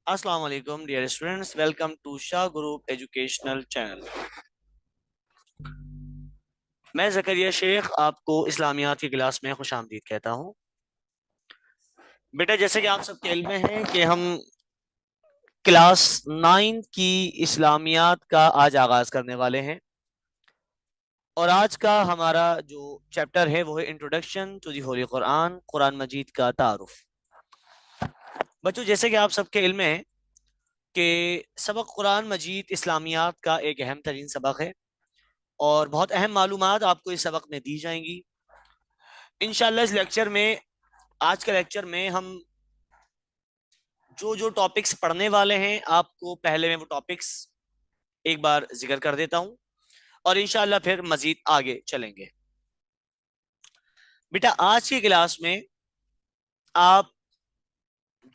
السلام علیکم dear students, welcome to Shah group educational channel. میں زکریا شیخ آپ کو اسلامیات کی کلاس میں خوش آمدید کہتا ہوں۔ بیٹا جیسے کہ آپ سب کے علم میں ہے کہ ہم کلاس 9 کی اسلامیات کا آج آغاز کرنے والے ہیں، اور آج کا ہمارا جو چیپٹر ہے وہ ہے انٹروڈکشن ٹو دی ہولی قرآن، قرآن مجید کا تعارف۔ بچوں جیسے کہ آپ سب کے علم میں ہے کہ سبق قرآن مجید اسلامیات کا ایک اہم ترین سبق ہے، اور بہت اہم معلومات آپ کو اس سبق میں دی جائیں گی انشاءاللہ۔ اس لیکچر میں، آج کے لیکچر میں ہم جو ٹاپکس پڑھنے والے ہیں آپ کو پہلے میں وہ ٹاپکس ایک بار ذکر کر دیتا ہوں، اور انشاءاللہ پھر مزید آگے چلیں گے۔ بیٹا آج کی کلاس میں آپ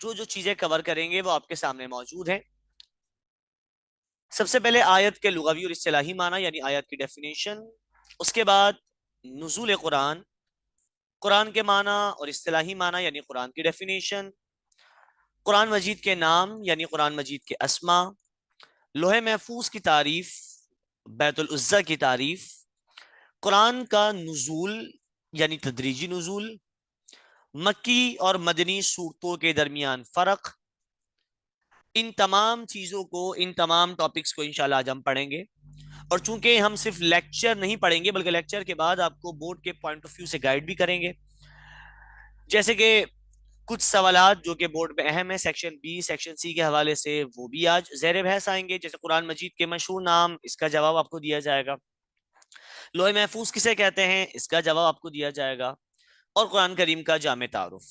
جو چیزیں کور کریں گے وہ آپ کے سامنے موجود ہیں۔ سب سے پہلے آیت کے لغوی اور اصطلاحی معنی یعنی آیت کی ڈیفینیشن، اس کے بعد نزول قرآن، قرآن کے معنی اور اصطلاحی معنی یعنی قرآن کی ڈیفینیشن، قرآن مجید کے نام یعنی قرآن مجید کے اسما، لوح محفوظ کی تعریف، بیت العزہ کی تعریف، قرآن کا نزول یعنی تدریجی نزول، مکی اور مدنی صورتوں کے درمیان فرق۔ ان تمام چیزوں کو، ان تمام ٹاپکس کو انشاءاللہ آج ہم پڑھیں گے، اور چونکہ ہم صرف لیکچر نہیں پڑھیں گے بلکہ لیکچر کے بعد آپ کو بورڈ کے پوائنٹ آف ویو سے گائیڈ بھی کریں گے، جیسے کہ کچھ سوالات جو کہ بورڈ میں اہم ہے سیکشن بی سیکشن سی کے حوالے سے، وہ بھی آج زیر بحث آئیں گے، جیسے قرآن مجید کے مشہور نام، اس کا جواب آپ کو دیا جائے گا، لوح محفوظ کسے کہتے ہیں اس کا جواب آپ کو دیا جائے گا، اور قرآن کریم کا جامع تعارف۔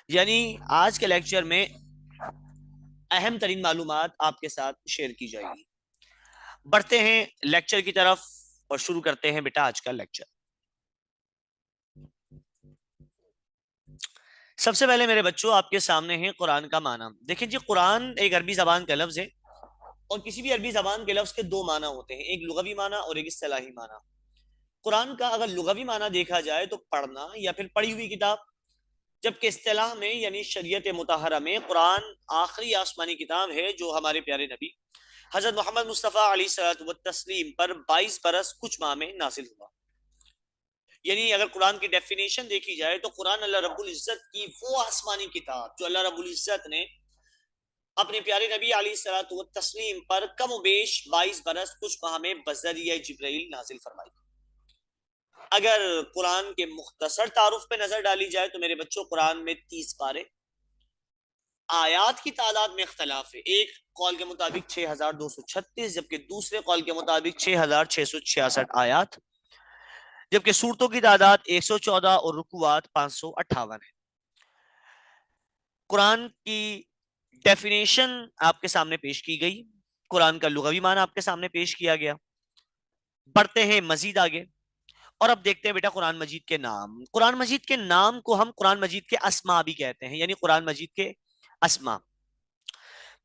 یعنی آج کے لیکچر میں اہم ترین معلومات آپ کے ساتھ شیئر کی جائے گی۔ بڑھتے ہیں لیکچر کی طرف اور شروع کرتے ہیں بیٹا آج کا لیکچر۔ سب سے پہلے میرے بچوں آپ کے سامنے ہے قرآن کا معنی۔ دیکھیں جی، قرآن ایک عربی زبان کا لفظ ہے، اور کسی بھی عربی زبان کے لفظ کے دو معنی ہوتے ہیں، ایک لغوی معنی اور ایک اصطلاحی معنی۔ قرآن کا اگر لغوی معنی دیکھا جائے تو پڑھنا یا پھر پڑھی ہوئی کتاب، جبکہ اصطلاح میں یعنی شریعت مطہرہ میں قرآن آخری آسمانی کتاب ہے جو ہمارے پیارے نبی حضرت محمد مصطفیٰ علیہ الصلوۃ والتسلیم پر 22 برس کچھ ماہ میں نازل ہوا۔ یعنی اگر قرآن کی ڈیفینیشن دیکھی جائے تو قرآن اللہ رب العزت کی وہ آسمانی کتاب جو اللہ رب العزت نے اپنے پیارے نبی علیہ الصلوۃ والتسلیم پر کم و بیش 22 برس کچھ ماہ میں بذریعہ جبرائیل نازل فرمائی۔ اگر قرآن کے مختصر تعارف پہ نظر ڈالی جائے تو میرے بچوں قرآن میں 30 پارے، آیات کی تعداد میں اختلاف ہے، ایک قول کے مطابق 6236، جبکہ دوسرے قول کے مطابق 6666 آیات، جبکہ سورتوں کی تعداد 114 اور رکوعات 558 ہے۔ قرآن کی ڈیفینیشن آپ کے سامنے پیش کی گئی، قرآن کا لغوی معنی آپ کے سامنے پیش کیا گیا۔ بڑھتے ہیں مزید آگے، اور اب دیکھتے ہیں بیٹا قرآن مجید کے نام۔ قرآن مجید کے نام کو ہم قرآن مجید کے اسما بھی کہتے ہیں، یعنی قرآن مجید کے اسما۔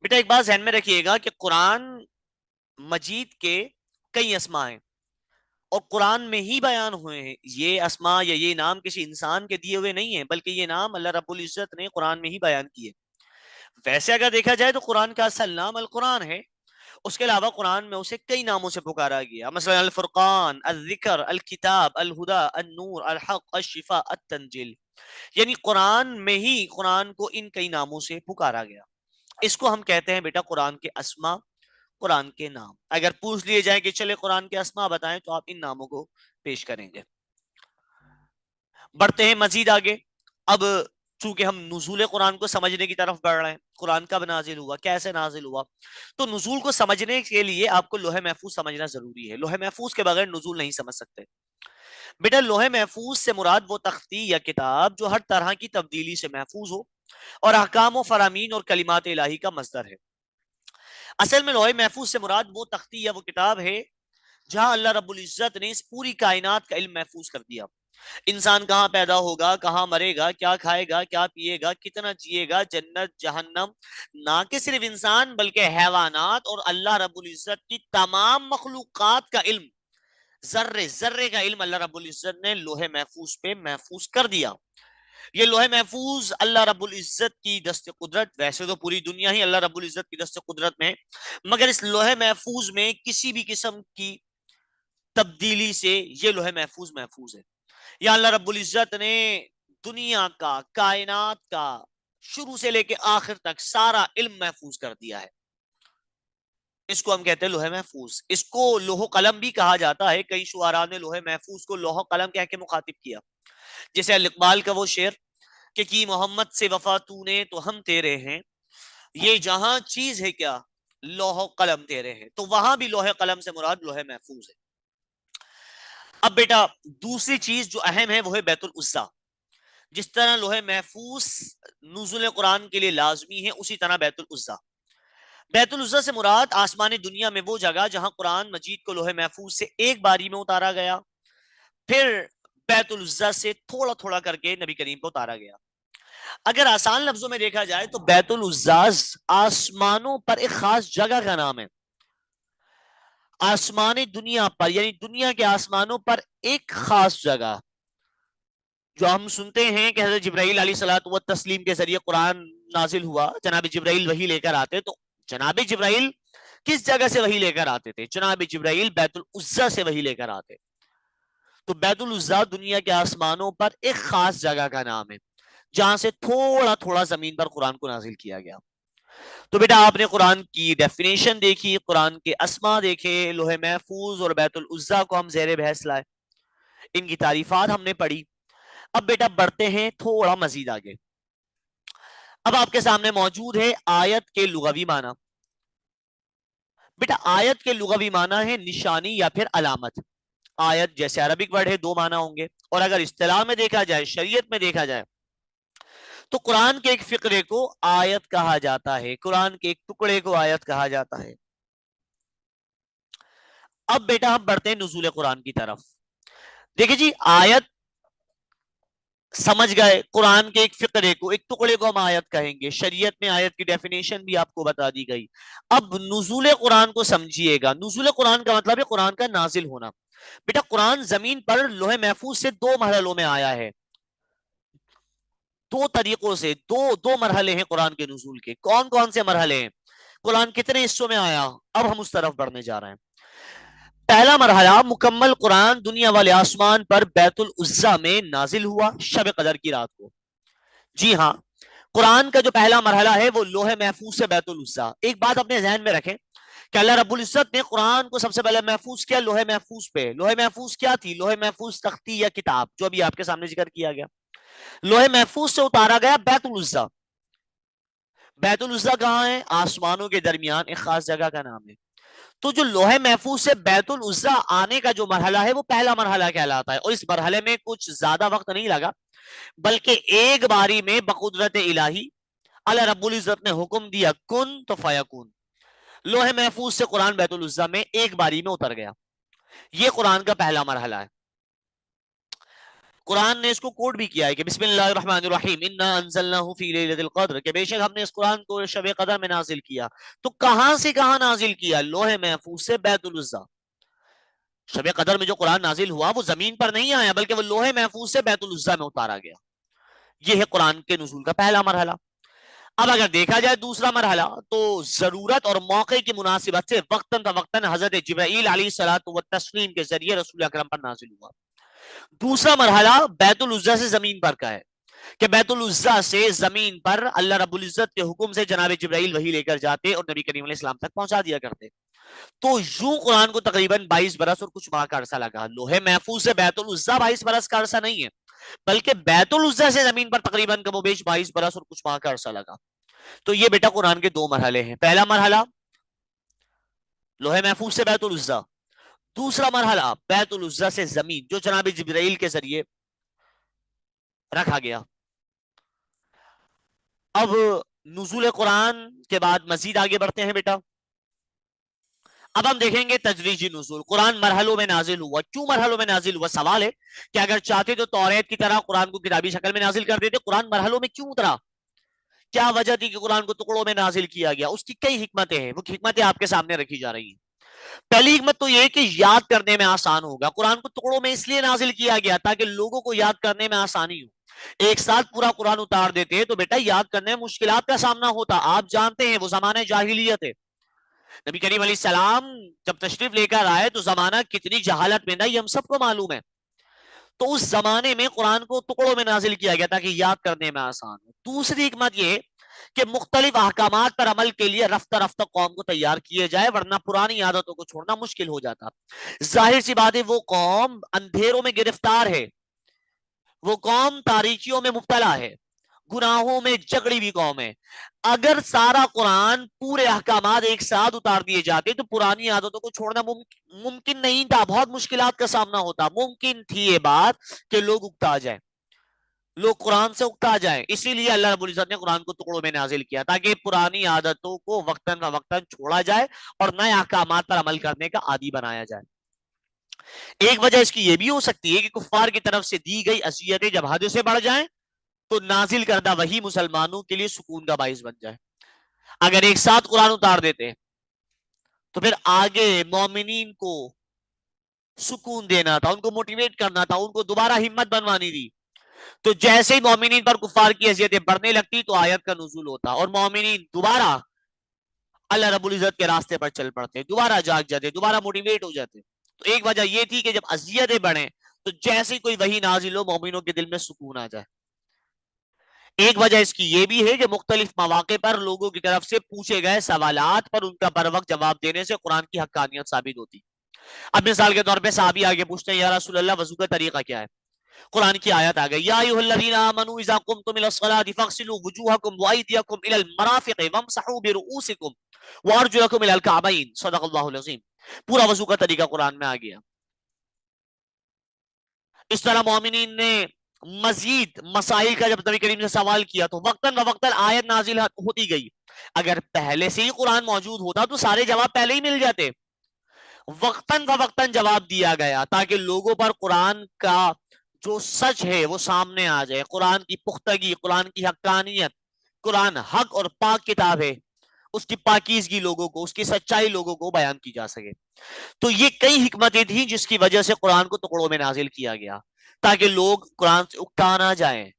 بیٹا ایک بات ذہن میں رکھیے گا کہ قرآن مجید کے کئی اسما ہیں، اور قرآن میں ہی بیان ہوئے ہیں۔ یہ اسما یا یہ نام کسی انسان کے دیے ہوئے نہیں ہیں، بلکہ یہ نام اللہ رب العزت نے قرآن میں ہی بیان کیے۔ ویسے اگر دیکھا جائے تو قرآن کا اصل نام القرآن ہے، اس کے علاوہ قرآن میں اسے کئی ناموں سے پکارا گیا، مثلا الفرقان، الذکر، الکتاب، الہدا، النور، الحق، الشفاء، التنجیل۔ یعنی قرآن میں ہی قرآن کو ان کئی ناموں سے پکارا گیا۔ اس کو ہم کہتے ہیں بیٹا قرآن کے اسما، قرآن کے نام۔ اگر پوچھ لیے جائیں کہ چلے قرآن کے اسما بتائیں تو آپ ان ناموں کو پیش کریں گے۔ بڑھتے ہیں مزید آگے، اب چونکہ ہم نزول قرآن کو سمجھنے کی طرف بڑھ رہے ہیں، قرآن کب نازل ہوا، کیسے نازل ہوا، تو نزول کو سمجھنے کے لیے آپ کو لوح محفوظ سمجھنا ضروری ہے۔ لوح محفوظ کے بغیر نزول نہیں سمجھ سکتے۔ بیٹا لوح محفوظ سے مراد وہ تختی یا کتاب جو ہر طرح کی تبدیلی سے محفوظ ہو اور احکام و فرامین اور کلمات الہی کا مصدر ہے۔ اصل میں لوح محفوظ سے مراد وہ تختی یا وہ کتاب ہے جہاں اللہ رب العزت نے اس پوری کائنات کا علم محفوظ کر دیا۔ انسان کہاں پیدا ہوگا، کہاں مرے گا، کیا کھائے گا، کیا پیے گا، کتنا جیے گا، جنت جہنم، نہ کہ صرف انسان بلکہ حیوانات اور اللہ رب العزت کی تمام مخلوقات کا علم، ذرے ذرے کا علم اللہ رب العزت نے لوح محفوظ پہ محفوظ کر دیا۔ یہ لوح محفوظ اللہ رب العزت کی دست قدرت، ویسے تو پوری دنیا ہی اللہ رب العزت کی دست قدرت میں، مگر اس لوح محفوظ میں کسی بھی قسم کی تبدیلی سے یہ لوح محفوظ محفوظ ہے. یا اللہ رب العزت نے دنیا کا، کائنات کا شروع سے لے کے آخر تک سارا علم محفوظ کر دیا ہے. اس کو ہم کہتے ہیں لوح محفوظ. اس کو لوح قلم بھی کہا جاتا ہے. کئی شعراء نے لوح محفوظ کو لوح قلم کہہ کے مخاطب کیا، جیسے الاقبال کا وہ شعر کہ کی محمد سے وفا تو نے تو ہم تیرے ہیں، یہ جہاں چیز ہے کیا لوح قلم تیرے ہیں. تو وہاں بھی لوح قلم سے مراد لوح محفوظ ہے. اب بیٹا دوسری چیز جو اہم ہے وہ ہے بیت العزا. جس طرح لوح محفوظ نزول قرآن کے لیے لازمی ہے، اسی طرح بیت العزا. بیت العزا سے مراد آسمان دنیا میں وہ جگہ جہاں قرآن مجید کو لوح محفوظ سے ایک باری میں اتارا گیا، پھر بیت العزا سے تھوڑا تھوڑا کر کے نبی کریم کو اتارا گیا. اگر آسان لفظوں میں دیکھا جائے تو بیت العزا آسمانوں پر ایک خاص جگہ کا نام ہے. آسمان دنیا پر یعنی دنیا کے آسمانوں پر ایک خاص جگہ جو ہم سنتے ہیں کہ حضرت جبرائیل علیہ الصلوۃ والتسلیم کے ذریعے قرآن نازل ہوا. جناب جبرائیل وحی لے کر آتے، تو جناب جبرائیل کس جگہ سے وحی لے کر آتے تھے؟ جناب جبرائیل بیت العزا سے وحی لے کر آتے. تو بیت العزا دنیا کے آسمانوں پر ایک خاص جگہ کا نام ہے جہاں سے تھوڑا تھوڑا زمین پر قرآن کو نازل کیا گیا. تو بیٹا آپ نے قرآن کی ڈیفینیشن دیکھی، قرآن کے اسما دیکھے، لوح محفوظ اور بیت العزا کو ہم زیر بحث لائے، ان کی تعریفات ہم نے پڑھی. اب بیٹا بڑھتے ہیں تھوڑا مزید آگے. اب آپ کے سامنے موجود ہے آیت کے لغوی معنی. بیٹا آیت کے لغوی معنی ہے نشانی یا پھر علامت. آیت جیسے عربک ورڈ ہے، دو معنی ہوں گے، اور اگر اصطلاح میں دیکھا جائے، شریعت میں دیکھا جائے، تو قرآن کے ایک فقرے کو آیت کہا جاتا ہے، قرآن کے ایک ٹکڑے کو آیت کہا جاتا ہے. اب بیٹا ہم بڑھتے ہیں نزول قرآن کی طرف. دیکھیں جی، آیت سمجھ گئے، قرآن کے ایک فقرے کو، ایک ٹکڑے کو ہم آیت کہیں گے. شریعت میں آیت کی ڈیفینیشن بھی آپ کو بتا دی گئی. اب نزول قرآن کو سمجھیے گا. نزول قرآن کا مطلب ہے قرآن کا نازل ہونا. بیٹا قرآن زمین پر لوح محفوظ سے دو مرحلوں میں آیا ہے، دو طریقوں سے. دو مرحلے ہیں قرآن کے نزول کے. کون کون سے مرحلے ہیں؟ قرآن کتنے حصوں میں آیا؟ اب ہم اس طرف بڑھنے جا رہے ہیں. پہلا مرحلہ مکمل قرآن دنیا والے آسمان پر بیت العزا میں نازل ہوا شب قدر کی رات کو. جی ہاں، قرآن کا جو پہلا مرحلہ ہے وہ لوح محفوظ سے بیت العزا. ایک بات اپنے ذہن میں رکھیں کہ اللہ رب العزت نے قرآن کو سب سے پہلے محفوظ کیا لوح محفوظ پہ. لوح محفوظ کیا تھی؟ لوح محفوظ تختی یا کتاب، جو ابھی آپ کے سامنے ذکر کیا گیا. لوح محفوظ سے اتارا گیا بیت العزا. بیت العزا کہاں ہے؟ آسمانوں کے درمیان ایک خاص جگہ کا نام ہے. تو جو لوح محفوظ سے بیت العزا آنے کا جو مرحلہ ہے وہ پہلا مرحلہ کہلاتا ہے. اور اس مرحلے میں کچھ زیادہ وقت نہیں لگا، بلکہ ایک باری میں بقدرت الہی اللہ رب العزت نے حکم دیا کن تو فیکون. لوح محفوظ سے قرآن بیت العزا میں ایک باری میں اتر گیا. یہ قرآن کا پہلا مرحلہ ہے. قرآن نے اس کو کوڈ بھی کیا ہے کہ بسم اللہ الرحمن الرحیم انا انزلناہ فی لیلۃ القدر، کہ بے شک ہم نے اس قرآن کو شب قدر میں نازل کیا. تو کہاں سے کہاں نازل کیا؟ لوح محفوظ سے بیت العزا. شب قدر میں جو قرآن نازل ہوا وہ زمین پر نہیں آیا، بلکہ وہ لوح محفوظ سے بیت العزا میں اتارا گیا. یہ ہے قرآن کے نزول کا پہلا مرحلہ. اب اگر دیکھا جائے دوسرا مرحلہ، تو ضرورت اور موقع کی مناسبت سے وقتاً فوقتاً حضرت جبرائیل علیہ الصلوۃ والتسلیم کے ذریعے رسول اکرم پر نازل ہوا. دوسرا مرحلہ بیت العزا سے زمین پر کا ہے کہ بیت العزا سے زمین پر اللہ رب العزت کے حکم سے جناب جبرائیل وحی لے کر جاتے اور نبی کریم علیہ السلام تک پہنچا دیا کرتے. تو یوں قرآن کو تقریباً 22 برس اور کچھ ماہ کا عرصہ لگا. لوح محفوظ سے بیت العزا 22 برس کا عرصہ نہیں ہے، بلکہ بیت العزا سے زمین پر تقریباً کم و بیش 22 برس اور کچھ ماہ کا عرصہ لگا. تو یہ بیٹا قرآن کے دو مرحلے ہیں. پہلا مرحلہ لوح محفوظ سے بیت العزا، دوسرا مرحلہ بیت العزا سے زمین جو جناب جبرائیل کے ذریعے رکھا گیا. اب نزول قرآن کے بعد مزید آگے بڑھتے ہیں بیٹا. اب ہم دیکھیں گے تدریجی نزول. قرآن مرحلوں میں نازل ہوا. کیوں مرحلوں میں نازل ہوا؟ سوال ہے کہ اگر چاہتے تو توریت کی طرح قرآن کو کتابی شکل میں نازل کر دیتے. قرآن مرحلوں میں کیوں اترا؟ کیا وجہ تھی کہ قرآن کو ٹکڑوں میں نازل کیا گیا؟ اس کی کئی حکمتیں ہیں، وہ حکمتیں آپ کے سامنے رکھی جا رہی ہیں. پہلی حکمت تو یہ کہ یاد کرنے میں آسان ہوگا. قرآن کو ٹکڑوں میں اس لیے نازل کیا گیا تاکہ لوگوں کو یاد کرنے میں آسانی ہو. ایک ساتھ پورا قرآن اتار دیتے تو بیٹا یاد کرنے میں مشکلات کا سامنا ہوتا. آپ جانتے ہیں وہ زمانہ جاہلیت ہے. نبی کریم علیہ السلام جب تشریف لے کر آئے تو زمانہ کتنی جہالت میں تھا یہ ہم سب کو معلوم ہے. تو اس زمانے میں قرآن کو ٹکڑوں میں نازل کیا گیا تاکہ یاد کرنے میں آسان ہو. دوسری حکمت یہ کہ مختلف احکامات پر عمل کے لیے رفتہ رفتہ قوم کو تیار کیے جائے ورنہ پرانی عادتوں کو چھوڑنا مشکل ہو جاتا. ظاہر سی بات ہے وہ قوم اندھیروں میں گرفتار ہے, وہ قوم تاریکیوں میں مبتلا ہے, گناہوں میں جکڑی ہوئی قوم ہے. اگر سارا قرآن پورے احکامات ایک ساتھ اتار دیے جاتے تو پرانی عادتوں کو چھوڑنا ممکن نہیں تھا, بہت مشکلات کا سامنا ہوتا. ممکن تھی یہ بات کہ لوگ اکتا جائیں, لوگ قرآن سے اکتا جائیں. اسی لیے اللہ رب العزت نے قرآن کو ٹکڑوں میں نازل کیا تاکہ پرانی عادتوں کو وقتاً فوقتاً چھوڑا جائے اور نئے احکامات پر عمل کرنے کا عادی بنایا جائے. ایک وجہ اس کی یہ بھی ہو سکتی ہے کہ کفار کی طرف سے دی گئی اذیتیں جب حد سے بڑھ جائیں تو نازل کردہ وہی مسلمانوں کے لیے سکون کا باعث بن جائے. اگر ایک ساتھ قرآن اتار دیتے تو پھر آگے مومنین کو سکون دینا تھا, ان کو موٹیویٹ کرنا تھا, ان کو دوبارہ ہمت بنوانی تھی. تو جیسے ہی مومنین پر کفار کی اذیتیں بڑھنے لگتی تو آیت کا نزول ہوتا اور مومنین دوبارہ اللہ رب العزت کے راستے پر چل پڑتے, دوبارہ جاگ جاتے, دوبارہ موٹیویٹ ہو جاتے. تو ایک وجہ یہ تھی کہ جب اذیتیں بڑھیں تو جیسے ہی کوئی وحی نازل ہو مومنوں کے دل میں سکون آ جائے. ایک وجہ اس کی یہ بھی ہے کہ مختلف مواقع پر لوگوں کی طرف سے پوچھے گئے سوالات پر ان کا بر وقت جواب دینے سے قرآن کی حقانیت ثابت ہوتی. اب مثال کے طور پہ صحابی آگے پوچھتے ہیں یا رسول اللہ وضو کا طریقہ کیا ہے؟ قرآن کی آیت آ گئی یا ایھا الذین آمنوا اذا قمتم الى الصلاۃ فاغسلوا وجوہکم وایدیکم الى المرافق وامسحوا برؤوسکم وارجلکم الى الکعبین. صدق اللہ العظیم. پورا وضو کا طریقہ قرآن میں آ گیا. اس طرح مومنین نے مزید مسائل کا جب نبی کریم سے سوال کیا تو وقتاً فوقتاً آیت نازل ہوتی گئی. اگر پہلے سے ہی قرآن موجود ہوتا تو سارے جواب پہلے ہی مل جاتے. وقتاً فوقتاً جواب دیا گیا تاکہ لوگوں پر قرآن کا جو سچ ہے وہ سامنے آ جائے, قرآن کی پختگی, قرآن کی حقانیت. قرآن حق اور پاک کتاب ہے, اس کی پاکیزگی لوگوں کو, اس کی سچائی لوگوں کو بیان کی جا سکے. تو یہ کئی حکمتیں تھیں جس کی وجہ سے قرآن کو ٹکڑوں میں نازل کیا گیا تاکہ لوگ قرآن سے اکتا نہ جائیں.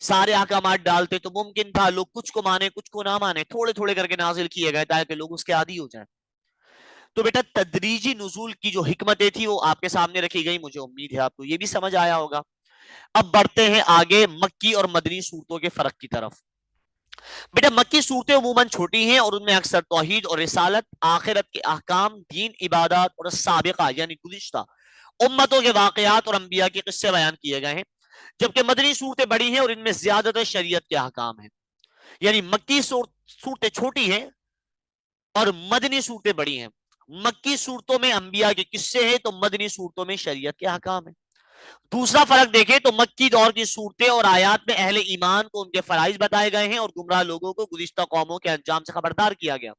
سارے احکامات ڈالتے تو ممکن تھا لوگ کچھ کو مانے کچھ کو نہ مانے, تھوڑے تھوڑے کر کے نازل کیے گئے تاکہ لوگ اس کے عادی ہو جائیں. تو بیٹا تدریجی نزول کی جو حکمتیں تھی وہ آپ کے سامنے رکھی گئی. مجھے امید ہے آپ کو یہ بھی سمجھ آیا ہوگا. اب بڑھتے ہیں آگے مکی اور مدنی صورتوں کے فرق کی طرف. بیٹا مکی صورتیں عموماً چھوٹی ہیں اور ان میں اکثر توحید اور رسالت, آخرت کے احکام, دین, عبادات اور سابقہ یعنی گزشتہ امتوں کے واقعات اور انبیاء کے قصے بیان کیے گئے ہیں. جبکہ مدنی صورتیں بڑی ہیں اور ان میں زیادہ تر شریعت کے احکام ہیں. یعنی مکی صورتیں چھوٹی ہیں اور مدنی صورتیں بڑی ہیں. مکی صورتوں میں انبیاء کے قصے ہیں تو مدنی صورتوں میں شریعت کے احکام ہیں. دوسرا فرق دیکھیں تو مکی دور کی صورتیں اور آیات میں اہل ایمان کو ان کے فرائض بتائے گئے ہیں اور گمراہ لوگوں کو گزشتہ قوموں کے انجام سے خبردار کیا گیا.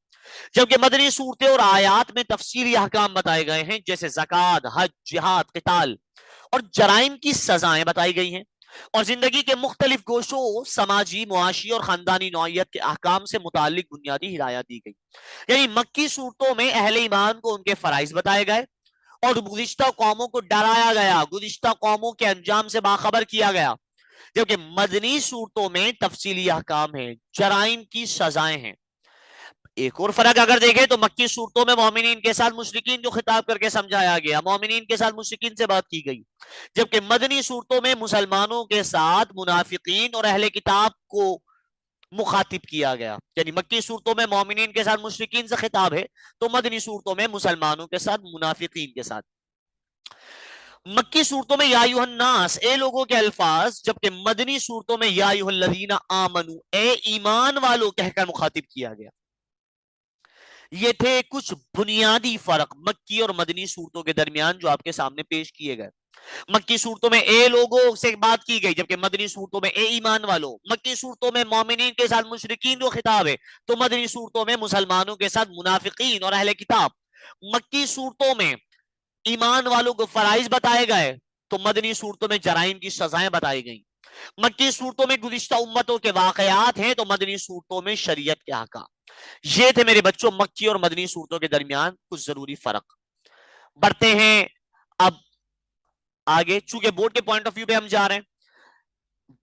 جبکہ مدنی صورتیں اور آیات میں تفصیلی احکام بتائے گئے ہیں جیسے زکوٰۃ, حج, جہاد, قتال اور جرائم کی سزائیں بتائی گئی ہیں اور زندگی کے مختلف گوشوں, سماجی, معاشی اور خاندانی نوعیت کے احکام سے متعلق بنیادی ہدایات دی گئی. یعنی مکی صورتوں میں اہل ایمان کو ان کے فرائض بتائے گئے اور گزشتہ قوموں کو ڈرایا گیا, گزشتہ قوموں کے انجام سے باخبر کیا گیا. جبکہ مدنی صورتوں میں تفصیلی احکام ہیں, جرائم کی سزائیں ہیں. ایک اور فرق اگر دیکھیں تو مکی صورتوں میں مومنین کے ساتھ مشرکین جو خطاب کر کے سمجھایا گیا, مومنین کے ساتھ مشرکین سے بات کی گئی. جبکہ مدنی صورتوں میں مسلمانوں کے ساتھ منافقین اور اہل کتاب کو مخاطب کیا گیا. یعنی مکی صورتوں میں مومنین کے ساتھ مشرکین سے خطاب ہے تو مدنی صورتوں میں مسلمانوں کے ساتھ منافقین کے ساتھ. مکی صورتوں میں یا ایھا الناس, اے لوگوں کے الفاظ, جبکہ مدنی صورتوں میں یا ایھا الذین آمنوا, اے ایمان والو کہہ کر مخاطب کیا گیا. یہ تھے کچھ بنیادی فرق مکی اور مدنی صورتوں کے درمیان جو آپ کے سامنے پیش کیے گئے. مکی صورتوں میں اے لوگوں سے بات کی گئی جبکہ مدنی صورتوں میں اے ایمان والو. مکی صورتوں میں مومنین کے ساتھ مشرکین جو خطاب ہے تو مدنی صورتوں میں مسلمانوں کے ساتھ منافقین اور اہل کتاب. مکی صورتوں میں ایمان والوں کو فرائض بتائے گئے تو مدنی صورتوں میں جرائم کی سزائیں بتائی گئیں. مکی صورتوں میں گزشتہ امتوں کے واقعات ہیں تو مدنی صورتوں میں شریعت کے احکام. یہ تھے میرے بچوں مکی اور مدنی صورتوں کے درمیان کچھ ضروری فرق. بڑھتے ہیں اب آگے, چونکہ بورڈ کے پوائنٹ آف ویو پہ ہم جا رہے ہیں.